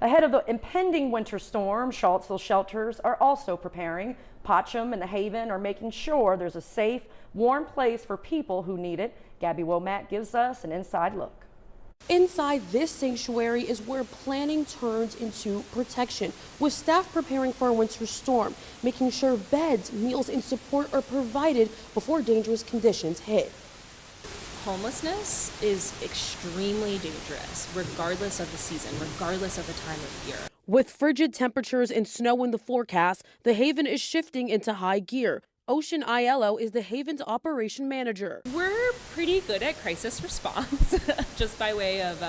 Ahead of the impending winter storm, Charlottesville shelters are also preparing. Potcham and the Haven are making sure there's a safe, warm place for people who need it. Gabby Womack gives us an inside look. Inside this sanctuary is where planning turns into protection, with staff preparing for a winter storm, making sure beds, meals, and support are provided before dangerous conditions hit. Homelessness is extremely dangerous, regardless of the season, regardless of the time of year. With frigid temperatures and snow in the forecast, the Haven is shifting into high gear. Ocean Aiello is the Haven's operation manager. We're pretty good at crisis response, just by way of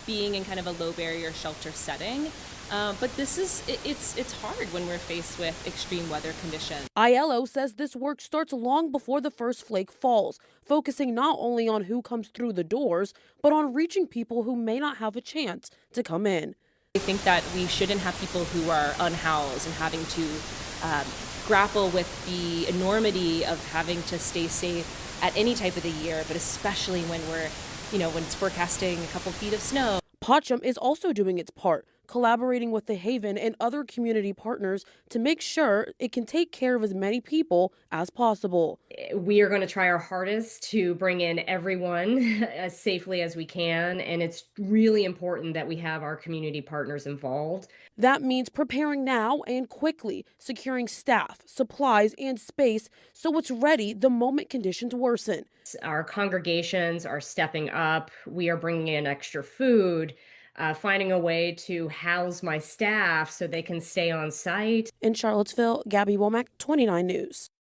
being in kind of a low barrier shelter setting. But it's hard when we're faced with extreme weather conditions. Aiello says this work starts long before the first flake falls, focusing not only on who comes through the doors, but on reaching people who may not have a chance to come in. I think that we shouldn't have people who are unhoused and having to grapple with the enormity of having to stay safe at any type of the year, but especially when when it's forecasting a couple feet of snow. Potcham is also doing its part, collaborating with the Haven and other community partners to make sure it can take care of as many people as possible. We are going to try our hardest to bring in everyone as safely as we can, and it's really important that we have our community partners involved. That means preparing now and quickly, securing staff, supplies, and space so it's ready the moment conditions worsen. Our congregations are stepping up. We are bringing in extra food, finding a way to house my staff so they can stay on site. In Charlottesville, Gabby Womack, 29 News.